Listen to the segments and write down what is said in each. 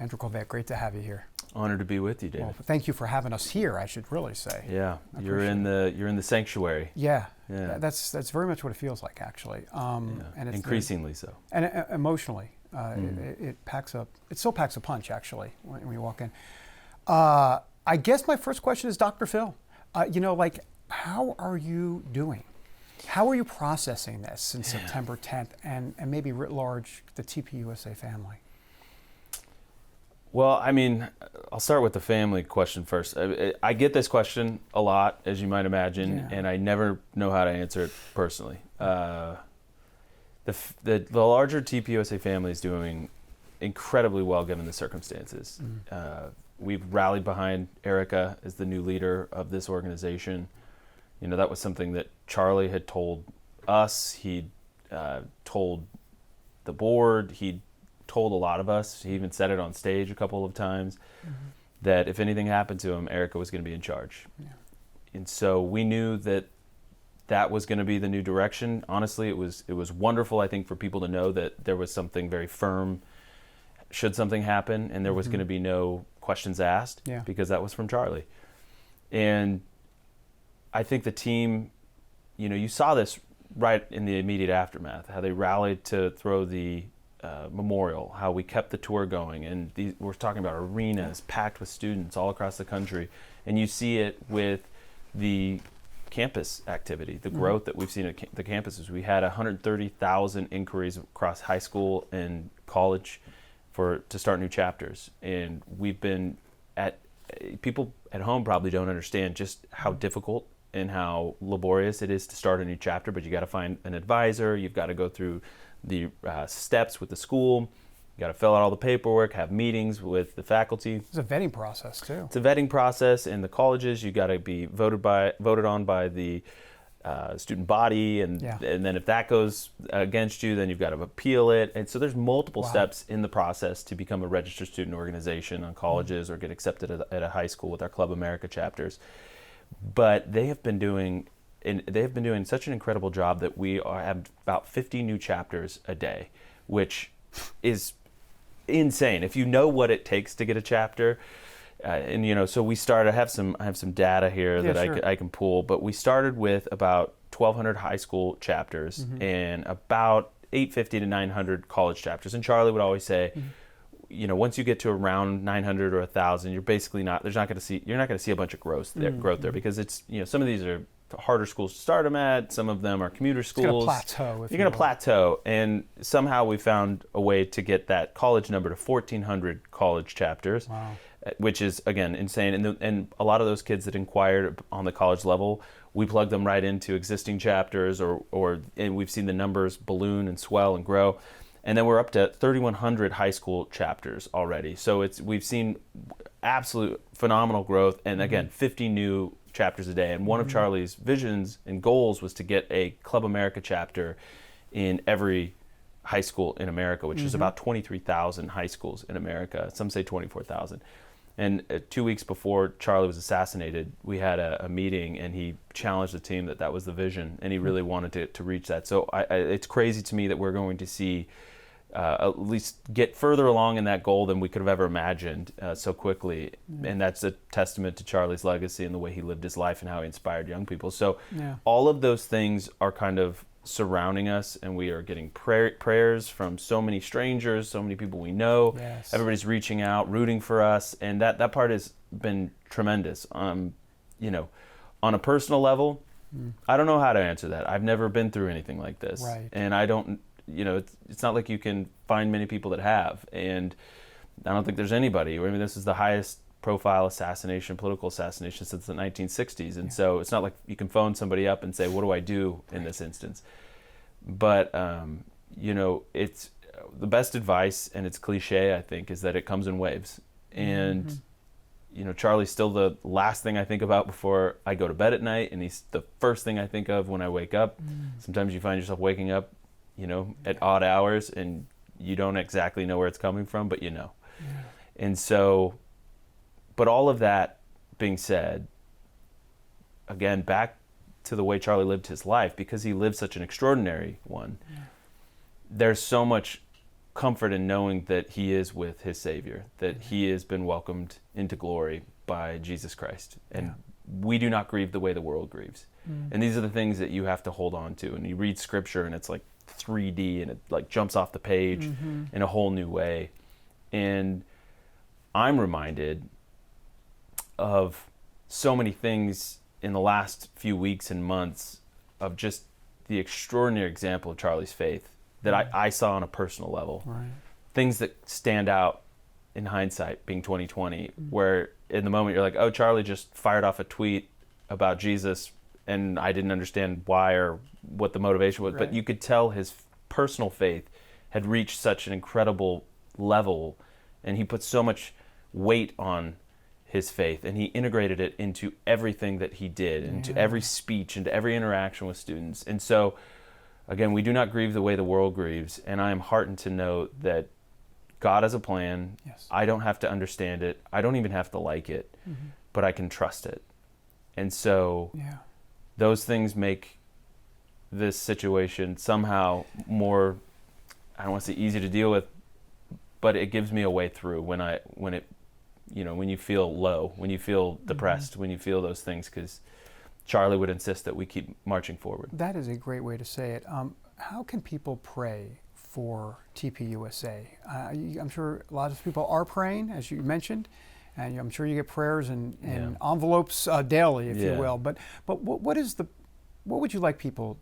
Andrew Kolvet, great to have you here. Honored to be with you, David. Well, thank you for having us here, I should really say. Yeah, you're in the sanctuary. Yeah, yeah. That's very much what it feels like, actually. And it's increasingly so. And emotionally, it still packs a punch, actually, when you walk in. I guess my first question is Dr. Phil. How are you doing? How are you processing this since September 10th and maybe writ large the TPUSA family? Well, I mean, I'll start with the family question first. I get this question a lot, as you might imagine, and I never know how to answer it personally. The larger TPUSA family is doing incredibly well given the circumstances. We've rallied behind Erica as the new leader of this organization. You know, that was something that Charlie had told us. He'd told the board. He'd told a lot of us. He even said it on stage a couple of times that if anything happened to him, Erica was going to be in charge. Yeah. And so we knew that that was going to be the new direction. Honestly, it was wonderful, I think, for people to know that there was something very firm should something happen, and there was going to be no questions asked because that was from Charlie. And I think the team, you saw this right in the immediate aftermath, how they rallied to throw the memorial, how we kept the tour going, and we're talking about arenas packed with students all across the country, and you see it with the campus activity, the growth that we've seen at the campuses. We had 130,000 inquiries across high school and college to start new chapters, and we've been people at home probably don't understand just how difficult and how laborious it is to start a new chapter, but you got to find an advisor, you've got to go through the steps with the school, you got to fill out all the paperwork, have meetings with the faculty. It's a vetting process too. It's a vetting process. In the colleges, you got to be voted on by the student body, and then if that goes against you, then you've got to appeal it. And so there's multiple steps in the process to become a registered student organization on colleges or get accepted at a high school with our Club America chapters. But they have been doing such an incredible job that we have about 50 new chapters a day, which is insane. If you know what it takes to get a chapter, so we started. I have some data here that I can pull, but we started with about 1,200 high school chapters and about 850 to 900 college chapters. And Charlie would always say, once you get to around 900 or 1,000, you're basically not going to see a bunch of growth there because it's some of these are harder schools to start them at. Some of them are commuter schools. You're going to plateau, and somehow we found a way to get that college number to 1,400 college chapters, which is again insane. And a lot of those kids that inquired on the college level, we plugged them right into existing chapters, and we've seen the numbers balloon and swell and grow. And then we're up to 3,100 high school chapters already. So we've seen absolute phenomenal growth, and again, 50 new chapters a day. And one of Charlie's visions and goals was to get a Club America chapter in every high school in America, which is about 23,000 high schools in America. Some say 24,000. And 2 weeks before Charlie was assassinated, we had a meeting, and he challenged the team that was the vision, and he really wanted to reach that. So it's crazy to me that we're going to see at least get further along in that goal than we could have ever imagined so quickly. And that's a testament to Charlie's legacy and the way he lived his life and how he inspired young people. So all of those things are kind of surrounding us, and we are getting prayers from so many strangers, so many people we know. Everybody's reaching out, rooting for us, and that part has been tremendous. On a personal level, I don't know how to answer that. I've never been through anything like this, and I don't. It's not like you can find many people that have, and I don't think there's anybody. I mean, this is the highest profile political assassination since the 1960s, and so it's not like you can phone somebody up and say, what do I do in this instance? But it's the best advice, and it's cliche, I think, is that it comes in waves. And Charlie's still the last thing I think about before I go to bed at night, and he's the first thing I think of when I wake up. Sometimes you find yourself waking up at odd hours, and you don't exactly know where it's coming from, but And so, but all of that being said, again, back to the way Charlie lived his life, because he lived such an extraordinary one, there's so much comfort in knowing that he is with his Savior, that he has been welcomed into glory by Jesus Christ. And we do not grieve the way the world grieves. And these are the things that you have to hold on to. And you read scripture and it's like 3D and it like jumps off the page in a whole new way. And I'm reminded of so many things in the last few weeks and months of just the extraordinary example of Charlie's faith that I saw on a personal level. Right. Things that stand out in hindsight, being 2020, where in the moment you're like, oh, Charlie just fired off a tweet about Jesus and I didn't understand why or what the motivation was, but you could tell his personal faith had reached such an incredible level, and he put so much weight on his faith, and he integrated it into everything that he did, into every speech, into every interaction with students. And so, again, we do not grieve the way the world grieves, and I am heartened to know that God has a plan. Yes. I don't have to understand it. I don't even have to like it, but I can trust it. And so those things make this situation somehow more, I don't want to say easy to deal with, but it gives me a way through when you feel low, when you feel depressed, when you feel those things, because Charlie would insist that we keep marching forward. That is a great way to say it. How can people pray for TPUSA? I'm sure a lot of people are praying, as you mentioned, and I'm sure you get prayers in envelopes daily, if you will. But what would you like people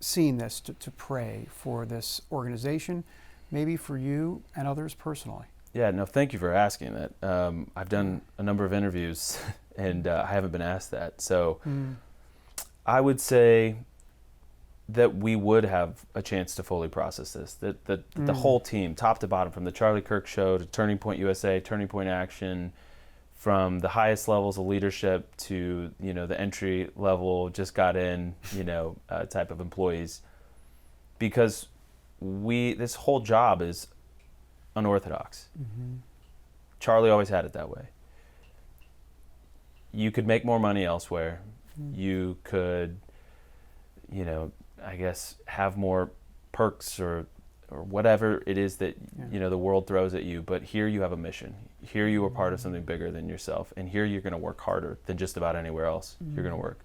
seeing this to pray for this organization, maybe for you and others personally? Yeah, no, thank you for asking that. I've done a number of interviews and I haven't been asked that. So I would say that we would have a chance to fully process this, that the whole team, top to bottom, from the Charlie Kirk Show to Turning Point USA, Turning Point Action, from the highest levels of leadership to, the entry level, just got in, type of employees, because this whole job is unorthodox. Charlie always had it that way. You could make more money elsewhere. You could, I guess, have more perks or whatever it is that the world throws at you. But here you have a mission. Here you are part of something bigger than yourself, and here you're going to work harder than just about anywhere else you're going to work.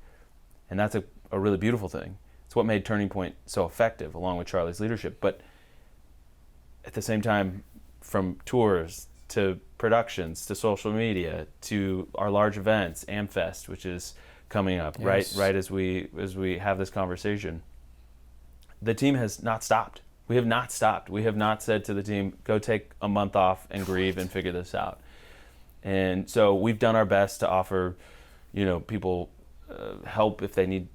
And that's a really beautiful thing. It's what made Turning Point so effective, along with Charlie's leadership. But at the same time, from tours to productions to social media to our large events, AmFest, which is coming up right as we have this conversation, the team has not stopped. We have not stopped. We have not said to the team, go take a month off and grieve and figure this out. And so we've done our best to offer, people help if they need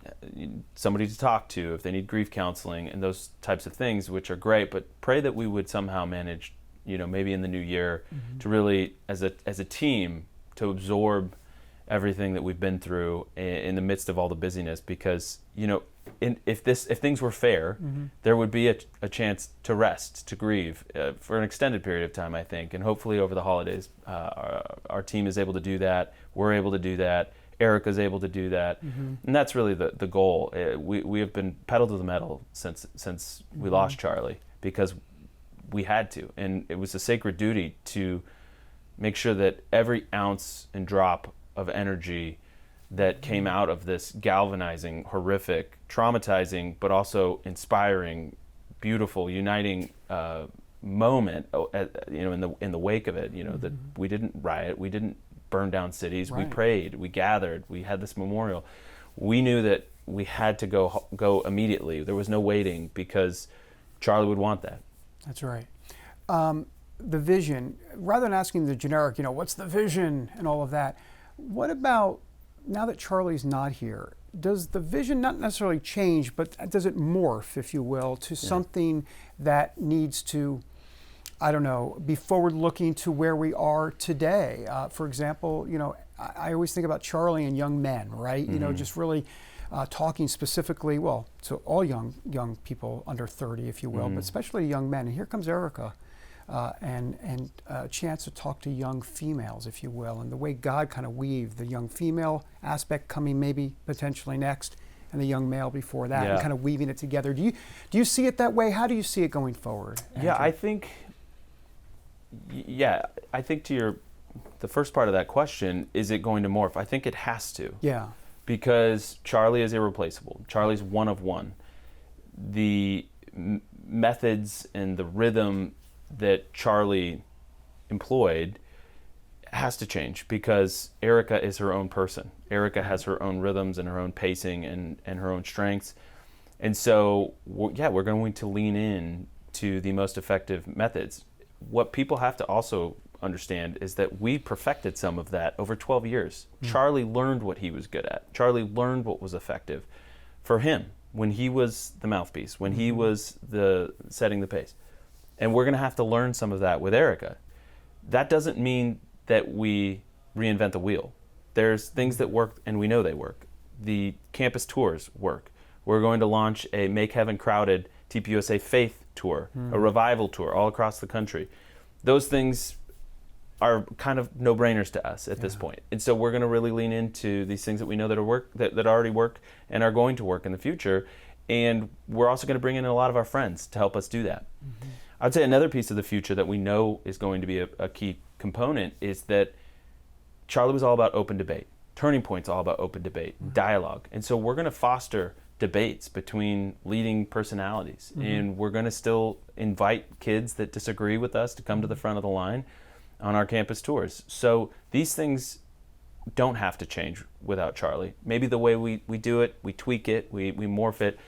somebody to talk to, if they need grief counseling and those types of things, which are great. But pray that we would somehow manage, maybe in the new year, to really, as a team, to absorb everything that we've been through in the midst of all the busyness, because if things were fair, there would be a chance to rest, to grieve for an extended period of time, I think, and hopefully over the holidays our team is able to do that. We're able to do that. Erica's able to do that, and that's really the goal. We have been pedal to the metal since we lost Charlie, because we had to, and it was a sacred duty to make sure that every ounce and drop of energy that came out of this galvanizing, horrific, traumatizing, but also inspiring, beautiful, uniting moment, in the wake of it, that we didn't riot, we didn't burn down cities, we prayed, we gathered, we had this memorial. We knew that we had to go immediately. There was no waiting, because Charlie would want that. That's right. The vision, rather than asking the generic, what's the vision and all of that, what about now that Charlie's not here? Does the vision not necessarily change, but does it morph, if you will, to something that needs to, be forward-looking to where we are today? For example, I always think about Charlie and young men, right? Just really talking specifically, to all young people under 30, if you will, but especially young men. And here comes Erica, and a chance to talk to young females, if you will, and the way God kind of weaved the young female aspect coming maybe potentially next, and the young male before that, Yeah. and kind of weaving it together. Do you see it that way? How do you see it going forward, Andrew? Yeah, I think to the first part of that question, is it going to morph? I think it has to. Yeah. Because Charlie is irreplaceable. Charlie's one of one. The methods and the rhythm that Charlie employed has to change because Erica is her own person. Erica has her own rhythms and her own pacing and her own strengths. And so, we're going to lean in to the most effective methods. What people have to also understand is that we perfected some of that over 12 years. Charlie learned what he was good at. Charlie learned what was effective for him when he was the mouthpiece, when he was setting the pace. And we're going to have to learn some of that with Erica. That doesn't mean that we reinvent the wheel. There's things that work, and we know they work. The campus tours work. We're going to launch a Make Heaven Crowded TPUSA Faith Tour, a revival tour all across the country. Those things are kind of no-brainers to us at this point. And so we're going to really lean into these things that we know that already work and are going to work in the future. And we're also going to bring in a lot of our friends to help us do that. I'd say another piece of the future that we know is going to be a key component is that Charlie was all about open debate. Turning Point's all about open debate, dialogue. And so we're going to foster debates between leading personalities. And we're going to still invite kids that disagree with us to come to the front of the line on our campus tours. So these things don't have to change without Charlie. Maybe the way we do it, we tweak it, we morph it.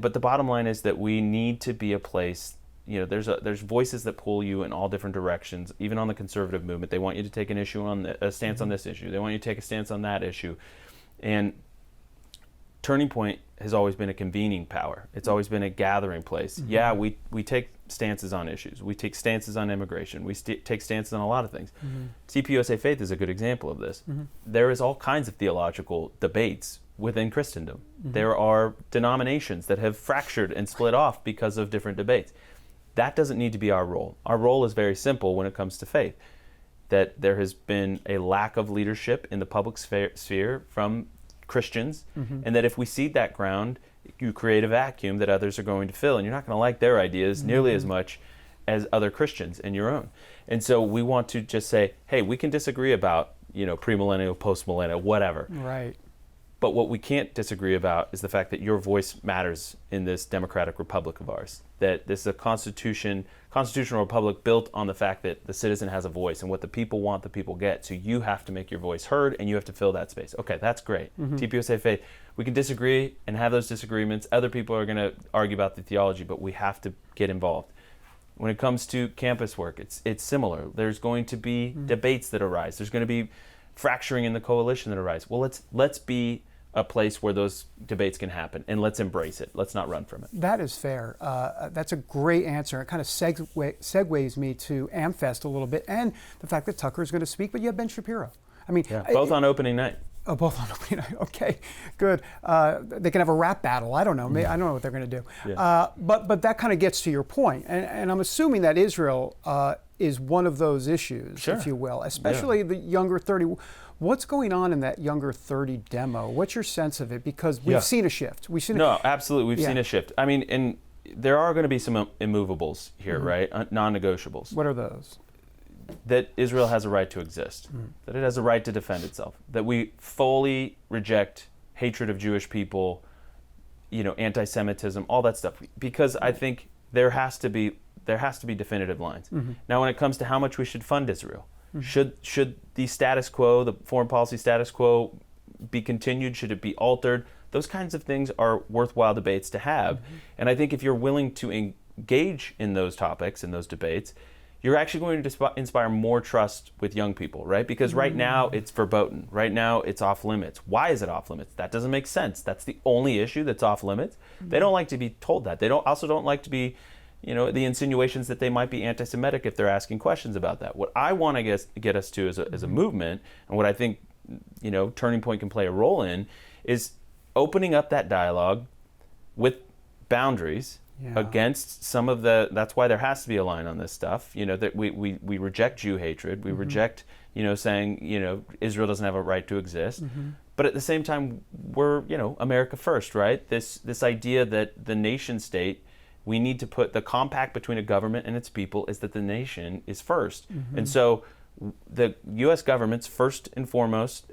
But the bottom line is that we need to be a place, there's voices that pull you in all different directions, even on the conservative movement. They want you to take an issue a stance on this issue. They want you to take a stance on that issue. And Turning Point has always been a convening power. It's always been a gathering place. Yeah, we take stances on issues. We take stances on immigration. We take stances on a lot of things. TPUSA Faith is a good example of this. There is all kinds of theological debates within Christendom. There are denominations that have fractured and split off because of different debates. That doesn't need to be our role. Our role is very simple when it comes to faith, that there has been a lack of leadership in the public sphere from Christians, and that if we cede that ground, you create a vacuum that others are going to fill, and you're not going to like their ideas nearly as much as other Christians and your own. And so we want to just say, hey, we can disagree about, premillennial, postmillennial, whatever. Right. But what we can't disagree about is the fact that your voice matters in this democratic republic of ours. That this is a constitutional republic built on the fact that the citizen has a voice, and what the people want, the people get. So you have to make your voice heard, and you have to fill that space. Okay, that's great. TPUSA Faith, we can disagree and have those disagreements. Other people are going to argue about the theology, but we have to get involved. When it comes to campus work, it's similar. There's going to be debates that arise. There's going to be fracturing in the coalition that arise. Well, let's be a place where those debates can happen, and let's embrace it. Let's not run from it. That is fair. That's a great answer. It kind of segues me to AmFest a little bit, and the fact that Tucker is going to speak, but you have Ben Shapiro. I mean, both on opening night. Oh, both on opening night. Okay, good. They can have a rap battle. I don't know. I don't know what they're going to do. Yeah. But that kind of gets to your point, and I'm assuming that Israel is one of those issues, if you will, especially the younger 30. What's going on in that younger 30 demo? What's your sense of it? Because we've seen a shift. No, absolutely. We've seen a shift. I mean, and there are going to be some immovables here, right? Non-negotiables. What are those? That Israel has a right to exist, that it has a right to defend itself, that we fully reject hatred of Jewish people, anti-Semitism, all that stuff. Because I think there has to be definitive lines. Now, when it comes to how much we should fund Israel, should the status quo, the foreign policy status quo, be continued? Should it be altered? Those kinds of things are worthwhile debates to have. And I think if you're willing to engage in those topics, in those debates, you're actually going to inspire more trust with young people, right? Because right now it's verboten. Right now it's off limits. Why is it off limits? That doesn't make sense. That's the only issue that's off limits. They don't like to be told that. They also don't like to be, the insinuations that they might be anti-Semitic if they're asking questions about that. What I want to get us to as a movement, and what I think, Turning Point can play a role in, is opening up that dialogue with boundaries against some of that's why there has to be a line on this stuff, that we reject Jew hatred, we reject, saying, Israel doesn't have a right to exist, But at the same time, we're, America first, right? This idea that the nation state, we need to put the compact between a government and its people is that the nation is first. And so the U.S. government's first and foremost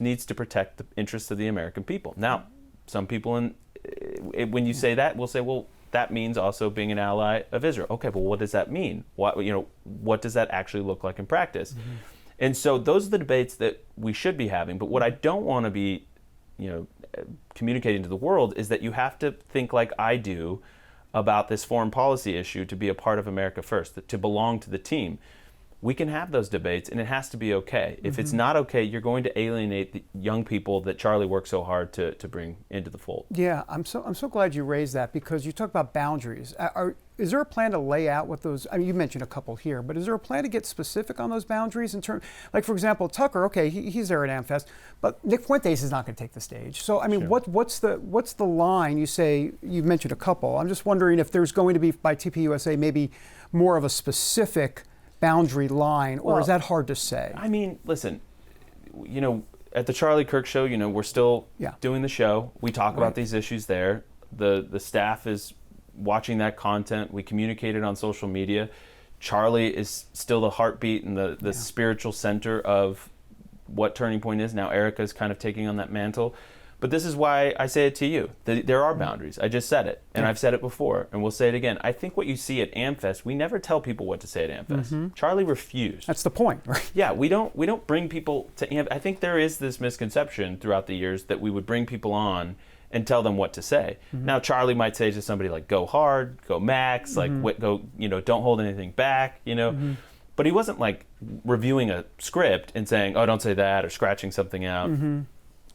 needs to protect the interests of the American people. Now, some people, when you say that, will say, well, that means also being an ally of Israel. Okay, well, what does that mean? What does that actually look like in practice? And so those are the debates that we should be having. But what I don't want to be, communicating to the world is that you have to think like I do about this foreign policy issue to be a part of America first, to belong to the team. We can have those debates, and it has to be okay. If it's not okay, you're going to alienate the young people that Charlie worked so hard to bring into the fold. Yeah, I'm so glad you raised that, because you talk about boundaries. Is there a plan to lay out what those? I mean, you mentioned a couple here, but is there a plan to get specific on those boundaries in terms, like for example, Tucker? Okay, he's there at AmFest, but Nick Fuentes is not going to take the stage. So I mean, Sure. what's the line? You say you've mentioned a couple. I'm just wondering if there's going to be by TPUSA maybe more of a specific boundary line, or is that hard to say? I mean, listen, at the Charlie Kirk show, we're still doing the show. We talk about these issues there. The staff is watching that content. We communicate it on social media. Charlie is still the heartbeat and the spiritual center of what Turning Point is. Now Erica is kind of taking on that mantle. But this is why I say it to you. There are boundaries. I just said it, and I've said it before, and we'll say it again. I think what you see at AmFest, we never tell people what to say at AmFest. Charlie refused. That's the point, right? Yeah, we don't bring people to AmFest. I think there is this misconception throughout the years that we would bring people on and tell them what to say. Now Charlie might say to somebody like, go hard, go max, like go, don't hold anything back, But he wasn't like reviewing a script and saying, oh, don't say that, or scratching something out.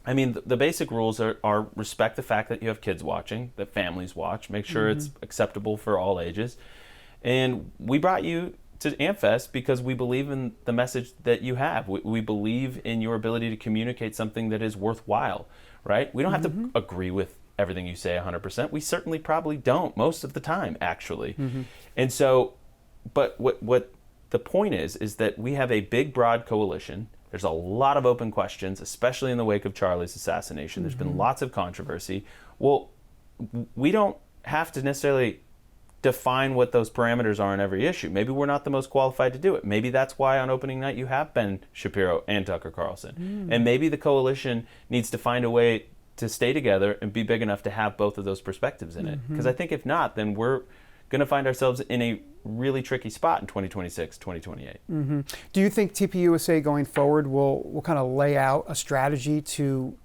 I mean, the basic rules are respect the fact that you have kids watching, that families watch, make sure it's acceptable for all ages. And we brought you to AmFest because we believe in the message that you have. We believe in your ability to communicate something that is worthwhile, right? We don't have to agree with everything you say 100%. We certainly probably don't most of the time, actually. And so, but what the point is that we have a big, broad coalition. There's a lot of open questions, especially in the wake of Charlie's assassination. There's been lots of controversy. Well, we don't have to necessarily define what those parameters are in every issue. Maybe we're not the most qualified to do it. Maybe that's why on opening night you have Ben Shapiro and Tucker Carlson. And maybe the coalition needs to find a way to stay together and be big enough to have both of those perspectives in it. Because I think if not, then we're going to find ourselves in a really tricky spot in 2026, 2028. Do you think TPUSA going forward will kind of lay out a strategy to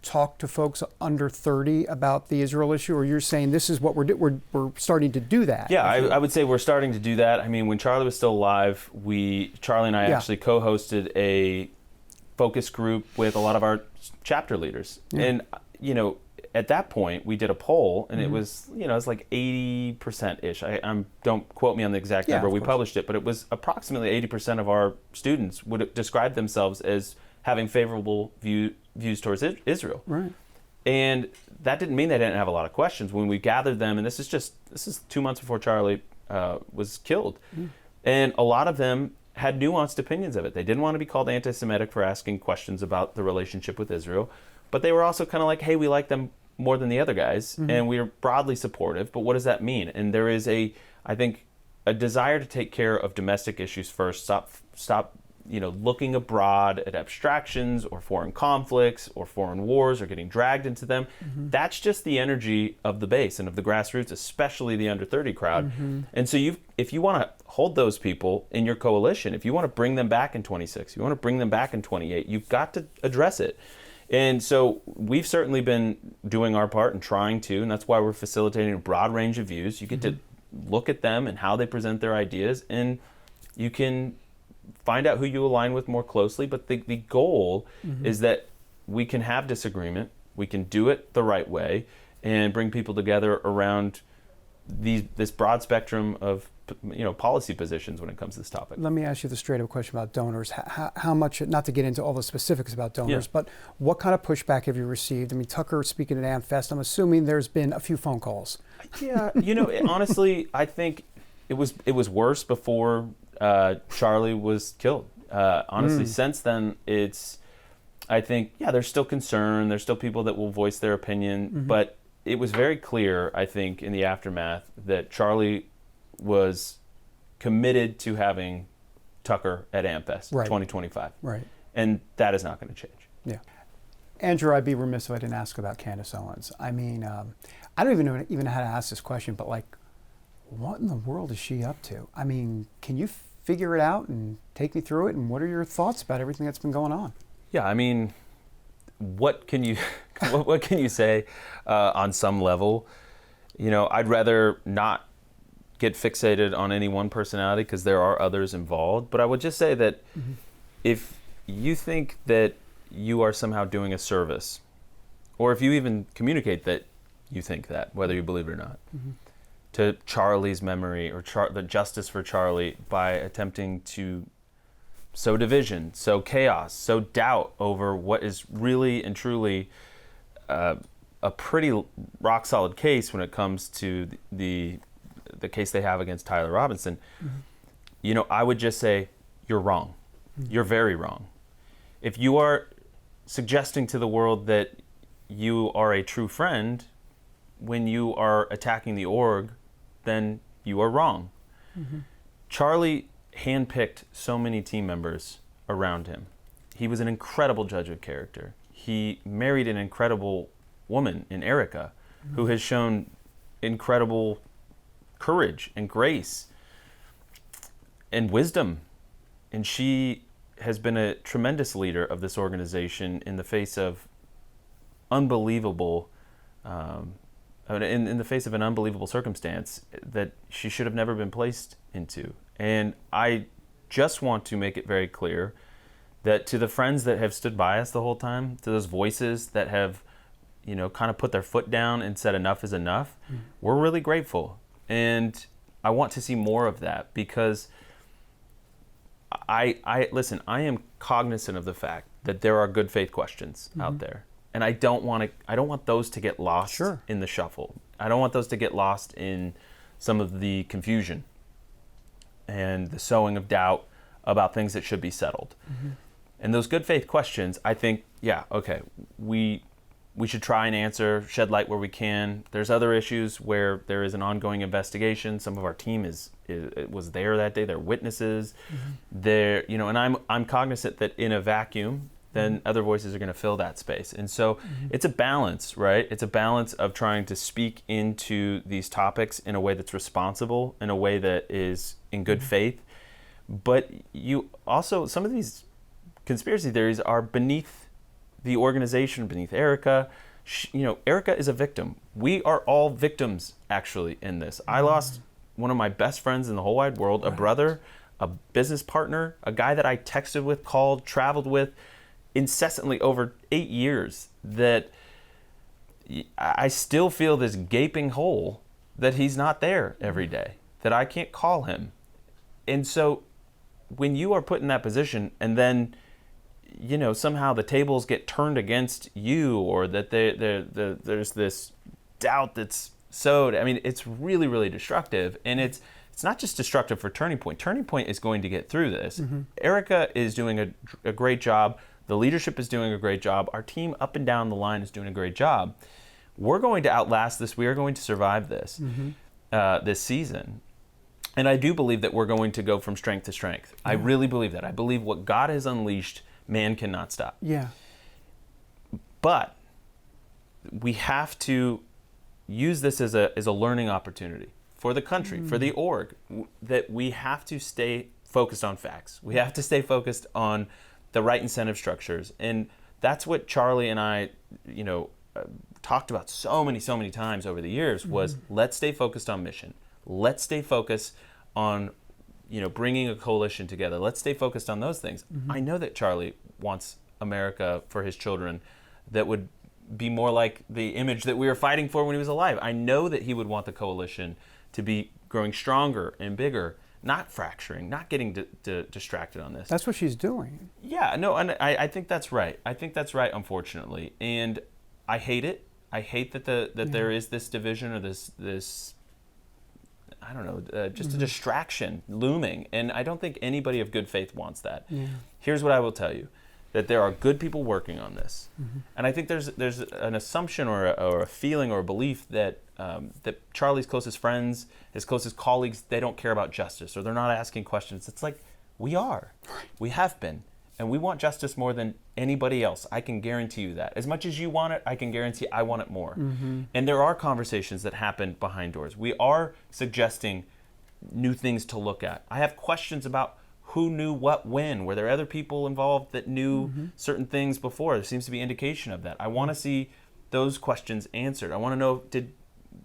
talk to folks under 30 about the Israel issue, or you're saying this is what we're starting to do that? Yeah, I would say we're starting to do that. I mean, when Charlie was still alive, Charlie and I actually co-hosted a focus group with a lot of our chapter leaders. And, at that point, we did a poll, and it was, it's like 80%-ish. Don't quote me on the exact number. We published it, but it was approximately 80% of our students would describe themselves as having favorable views towards Israel. Right. And that didn't mean they didn't have a lot of questions. When we gathered them, and this is 2 months before Charlie was killed, and a lot of them had nuanced opinions of it. They didn't want to be called anti-Semitic for asking questions about the relationship with Israel, but they were also kind of like, hey, we like them more than the other guys, and we are broadly supportive, but what does that mean? And there is I think, a desire to take care of domestic issues first, stop looking abroad at abstractions or foreign conflicts or foreign wars or getting dragged into them. That's just the energy of the base and of the grassroots, especially the under 30 crowd. And so if you want to hold those people in your coalition, if you want to bring them back in 26, you want to bring them back in 28, you've got to address it. And so we've certainly been doing our part and trying to, and that's why we're facilitating a broad range of views. You get to look at them and how they present their ideas, and you can find out who you align with more closely. But the goal is that we can have disagreement, we can do it the right way, and bring people together around this broad spectrum of policy positions when it comes to this topic. Let me ask you the straight up question about donors. How much, not to get into all the specifics about donors, but what kind of pushback have you received? I mean, Tucker speaking at AmFest, I'm assuming there's been a few phone calls. Yeah, honestly, I think it was worse before Charlie was killed. Honestly, since then, I think, yeah, there's still concern. There's still people that will voice their opinion. But it was very clear, I think, in the aftermath that Charlie was committed to having Tucker at AmFest 2025. Right. And that is not going to change. Yeah. Andrew, I'd be remiss if I didn't ask about Candace Owens. I mean, I don't even know how to ask this question, but like, what in the world is she up to? I mean, can you figure it out and take me through it? And what are your thoughts about everything that's been going on? Yeah, I mean, what can you what can you say on some level? You know, I'd rather not get fixated on any one personality because there are others involved. But I would just say that if you think that you are somehow doing a service, or if you even communicate that you think that, whether you believe it or not, to Charlie's memory or the justice for Charlie by attempting to sow division, sow chaos, sow doubt over what is really and truly a pretty rock solid case when it comes to the case they have against Tyler Robinson, you know, I would just say you're wrong. You're very wrong. If you are suggesting to the world that you are a true friend when you are attacking the org, then you are wrong. Charlie handpicked so many team members around him. He was an incredible judge of character. He married an incredible woman in Erica, who has shown incredible courage and grace and wisdom. And she has been a tremendous leader of this organization in the face of unbelievable, in the face of an unbelievable circumstance that she should have never been placed into. And I just want to make it very clear that to the friends that have stood by us the whole time, to those voices that have, you know, kind of put their foot down and said enough is enough, we're really grateful. And I want to see more of that because listen, I am cognizant of the fact that there are good faith questions out there. And I don't want those to get lost in the shuffle. I don't want those to get lost in some of the confusion and the sowing of doubt about things that should be settled. And those good faith questions, I think, yeah, okay, we should try and answer, shed light where we can. There's other issues where there is an ongoing investigation. Some of our team was there that day. They're witnesses. They're, you know, and I'm cognizant that in a vacuum, then other voices are going to fill that space. And so it's a balance, right? It's a balance of trying to speak into these topics in a way that's responsible, in a way that is in good faith. But you also, some of these conspiracy theories are beneath the organization, beneath Erica. You know, Erica is a victim. We are all victims, actually, in this. I lost one of my best friends in the whole wide world, a brother, a business partner, a guy that I texted with, called, traveled with, incessantly over 8 years, that I still feel this gaping hole that he's not there every day, that I can't call him. And so when you are put in that position and then, you know, somehow the tables get turned against you, or that there's this doubt that's sowed, I mean, it's really, really destructive. And it's not just destructive for Turning Point. Turning Point is going to get through this. Erica is doing a great job. The leadership is doing a great job. Our team up and down the line is doing a great job. We're going to outlast this. We are going to survive this this season. And I do believe that we're going to go from strength to strength. I really believe that. I believe what God has unleashed, man cannot stop. Yeah. But we have to use this as a learning opportunity for the country, for the org, that we have to stay focused on facts. We have to stay focused on the right incentive structures. And that's what Charlie and I, you know, talked about so many times over the years was let's stay focused on mission. Let's stay focused on, you know, bringing a coalition together. Let's stay focused on those things. I know that Charlie wants America for his children that would be more like the image that we were fighting for when he was alive. I know that he would want the coalition to be growing stronger and bigger, not fracturing, not getting distracted on this. That's what she's doing. Yeah, no, and I think that's right. I think that's right, unfortunately. And I hate it. I hate that there is this division or this I don't know, just a distraction looming. And I don't think anybody of good faith wants that. Here's what I will tell you. that there are good people working on this. And I think there's an assumption or a feeling or a belief that that Charlie's closest friends, his closest colleagues, they don't care about justice, or they're not asking questions. It's like, we are. We have been. And we want justice more than anybody else. I can guarantee you that. As much as you want it, I can guarantee I want it more. And there are conversations that happen behind doors. We are suggesting new things to look at. I have questions about who knew what when. Were there other people involved that knew certain things before? There seems to be indication of that. I want to see those questions answered. I want to know,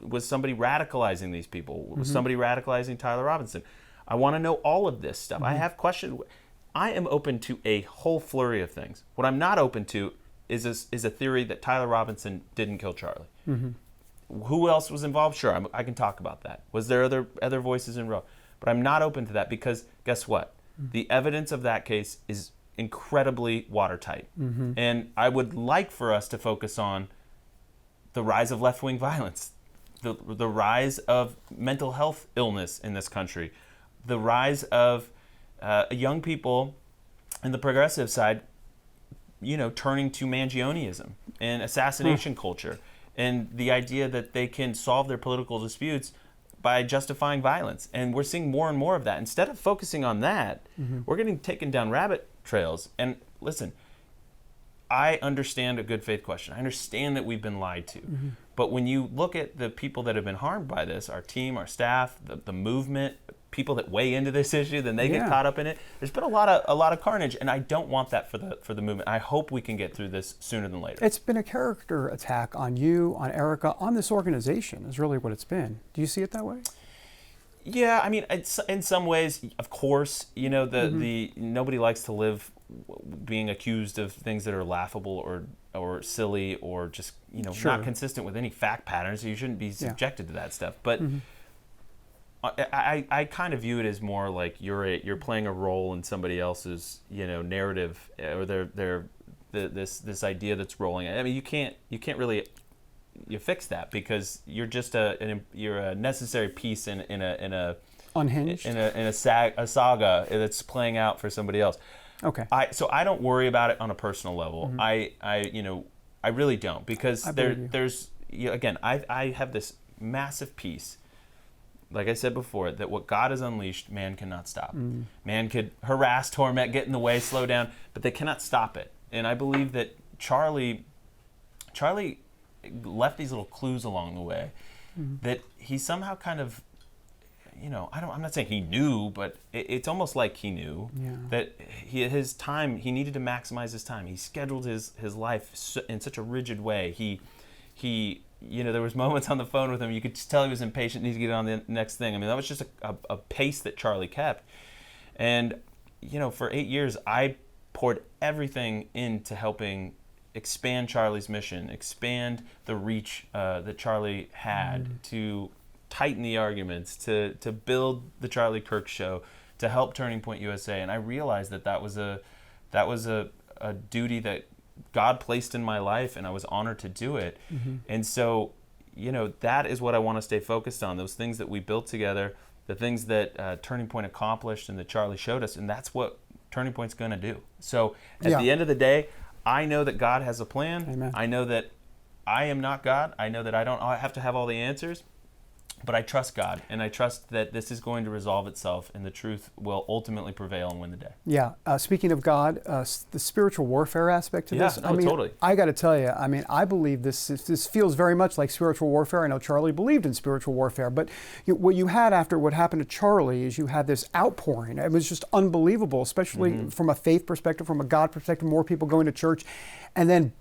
was somebody radicalizing these people? Was somebody radicalizing Tyler Robinson? I want to know all of this stuff. I have questions. I am open to a whole flurry of things. What I'm not open to is a theory that Tyler Robinson didn't kill Charlie. Who else was involved? Sure, I can talk about that. Was there other voices in row? But I'm not open to that because guess what? The evidence of that case is incredibly watertight. And I would like for us to focus on the rise of left-wing violence, the rise of mental health illness in this country, the rise of young people in the progressive side, turning to Mangionism and assassination culture, and the idea that they can solve their political disputes by justifying violence. And we're seeing more and more of that. Instead of focusing on that, we're getting taken down rabbit trails. And listen, I understand a good faith question. I understand that we've been lied to. But when you look at the people that have been harmed by this, our team, our staff, the movement, people that weigh into this issue, then they get caught up in it. There's been a lot of carnage, and I don't want that for the movement. I hope we can get through this sooner than later. It's been a character attack on you, on Erica, on this organization is really what it's been. Do you see it that way? Yeah, I mean, it's, in some ways, of course, the nobody likes to live being accused of things that are laughable or silly or just not consistent with any fact patterns. So you shouldn't be subjected to that stuff. But I kind of view it as more like you're playing a role in somebody else's narrative, or this idea that's rolling. I mean, you can't really fix that because you're just you're a necessary piece in a unhinged in a saga that's playing out for somebody else. Okay. So I don't worry about it on a personal level. I really don't, because there's again, I have this massive piece. Like I said before, that what God has unleashed, man cannot stop. Man could harass, torment, get in the way, slow down, but they cannot stop it. And I believe that Charlie left these little clues along the way that he somehow kind of, I'm not saying he knew, but it's almost like he knew that his time, he needed to maximize his time. He scheduled his life in such a rigid way. He there was moments on the phone with him, you could just tell he was impatient, needed to get on the next thing. I mean, that was just a pace that Charlie kept. And, for 8 years, I poured everything into helping expand Charlie's mission, expand the reach that Charlie had, to tighten the arguments, to build the Charlie Kirk show, to help Turning Point USA. And I realized that was a duty that God placed in my life, and I was honored to do it. And so, that is what I want to stay focused on, those things that we built together, the things that Turning Point accomplished and that Charlie showed us, and that's what Turning Point's going to do. So at the end of the day, I know that God has a plan. Amen. I know that I am not God. I know that I don't have to have all the answers. But I trust God, and I trust that this is going to resolve itself, and the truth will ultimately prevail and win the day. Yeah. Speaking of God, the spiritual warfare aspect to this. Totally. I got to tell you, I believe this feels very much like spiritual warfare. I know Charlie believed in spiritual warfare, but what you had after what happened to Charlie is you had this outpouring. It was just unbelievable, especially from a faith perspective, from a God perspective, more people going to church. And then,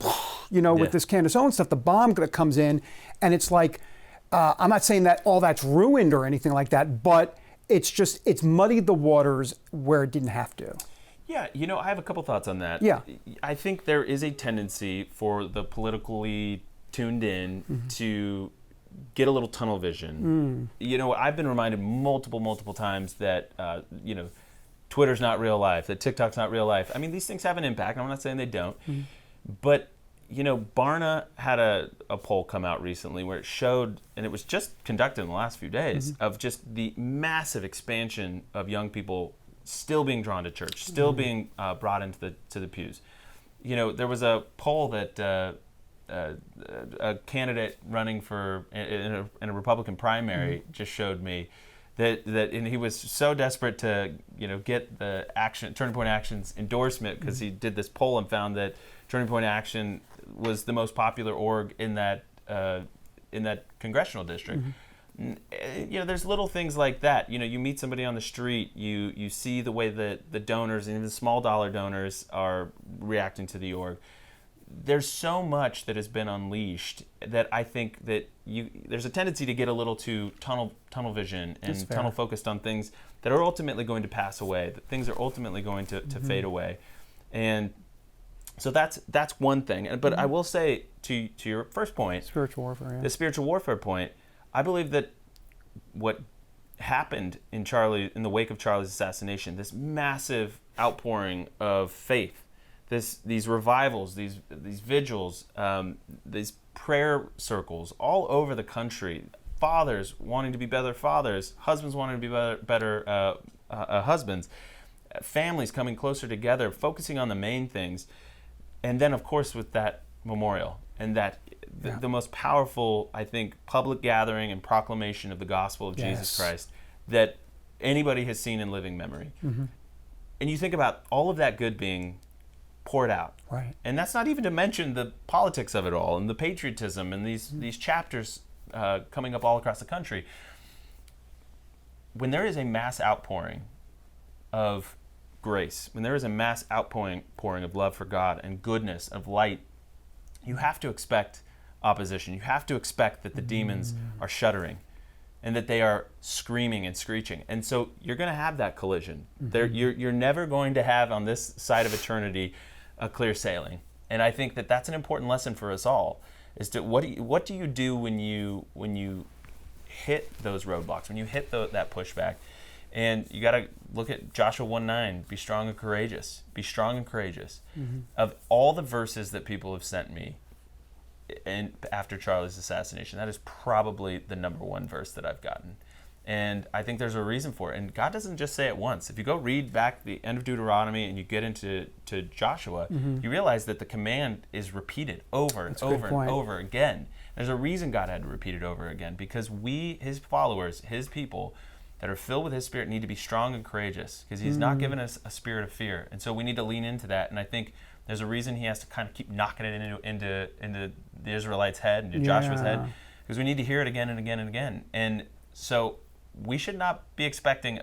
with this Candace Owens stuff, the bomb that comes in, and it's like, I'm not saying that all that's ruined or anything like that, but it's muddied the waters where it didn't have to. Yeah, I have a couple thoughts on that. Yeah. I think there is a tendency for the politically tuned in to get a little tunnel vision. I've been reminded multiple times that, Twitter's not real life, that TikTok's not real life. I mean, these things have an impact. I'm not saying they don't. But Barna had a poll come out recently where it showed, and it was just conducted in the last few days, of just the massive expansion of young people still being drawn to church, still being brought into the pews. there was a poll that a candidate running for in a Republican primary just showed me that and he was so desperate to get the Turning Point Action's endorsement because he did this poll and found that Turning Point Action was the most popular org in that congressional district. There's little things like that. You meet somebody on the street, you see the way that the donors and even small dollar donors are reacting to the org. There's so much that has been unleashed that I think that there's a tendency to get a little too tunnel vision and tunnel focused on things that are ultimately going to pass away, that things are ultimately going to fade away. And so that's one thing. But I will say to your first point, spiritual warfare, yeah. The spiritual warfare point, I believe that what happened in the wake of Charlie's assassination, this massive outpouring of faith, these revivals, these vigils, these prayer circles all over the country, fathers wanting to be better fathers, husbands wanting to be better husbands, families coming closer together, focusing on the main things, and then of course with that memorial and that the most powerful, I think, public gathering and proclamation of the gospel of Jesus Christ that anybody has seen in living memory. And you think about all of that good being poured out. Right. And that's not even to mention the politics of it all and the patriotism and these chapters coming up all across the country. When there is a mass outpouring of grace, when there is a mass outpouring of love for God and goodness, of light, you have to expect opposition. You have to expect that the demons are shuddering and that they are screaming and screeching. And so you're going to have that collision. You're never going to have on this side of eternity a clear sailing. And I think that that's an important lesson for us all, is to what do you do when you hit those roadblocks, when you hit that pushback? And you got to look at Joshua 1:9, be strong and courageous. Be strong and courageous. Of all the verses that people have sent me and after Charlie's assassination, that is probably the number one verse that I've gotten. And I think there's a reason for it. And God doesn't just say it once. If you go read back the end of Deuteronomy and you get into Joshua, you realize that the command is repeated over and over and over again. There's a reason God had to repeat it over again, because we, his followers, his people that are filled with his spirit, need to be strong and courageous, because he's not given us a spirit of fear. And so we need to lean into that. And I think there's a reason he has to kind of keep knocking it into the Israelites' head, into Joshua's head, because we need to hear it again and again and again. And so we should not be expecting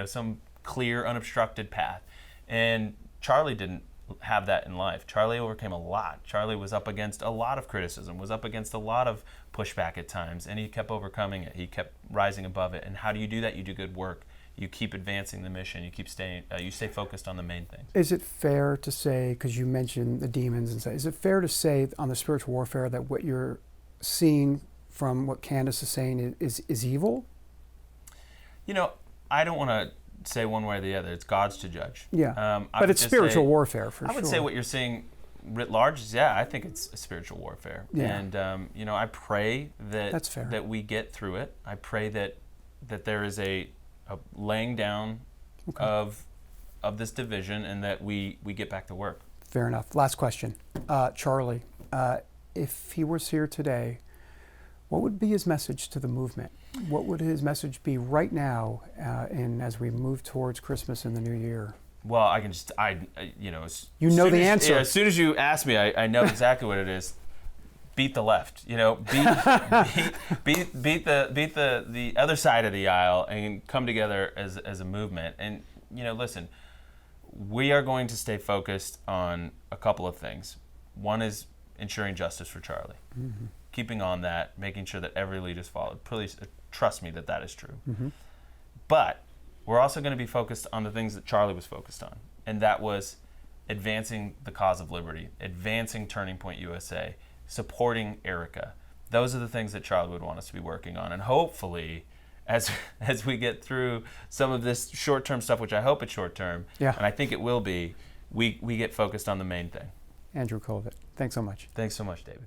some clear, unobstructed path. And Charlie didn't have that in life. Charlie overcame a lot. Charlie was up against a lot of criticism, was up against a lot of pushback at times, and he kept overcoming it. He kept rising above it. And how do you do that? You do good work. You keep advancing the mission. You keep you stay focused on the main things. Is it fair to say, because you mentioned the demons, and is it fair to say on the spiritual warfare that what you're seeing from what Candace is saying is evil? I don't want to say one way or the other. It's God's to judge. Yeah, but it's spiritual warfare for sure. I would say what you're seeing writ large is, I think it's a spiritual warfare. Yeah. And, I pray That's fair. that we get through it. I pray that there is a laying down of this division, and that we get back to work. Fair enough. Last question. Charlie, if he was here today, what would be his message to the movement? What would his message be right now, and as we move towards Christmas and the New Year? Well, I can just, you know the answer. As soon as you ask me, I know exactly what it is. Beat the left. Beat the other side of the aisle, and come together as a movement. And listen, we are going to stay focused on a couple of things. One is ensuring justice for Charlie. Keeping on that, making sure that every lead is followed. Please trust me that is true. But we're also going to be focused on the things that Charlie was focused on, and that was advancing the cause of liberty, advancing Turning Point USA, supporting Erica. Those are the things that Charlie would want us to be working on. And hopefully, as we get through some of this short-term stuff, which I hope it's short-term, and I think it will be, we get focused on the main thing. Andrew Kolvet, thanks so much. Thanks so much, David.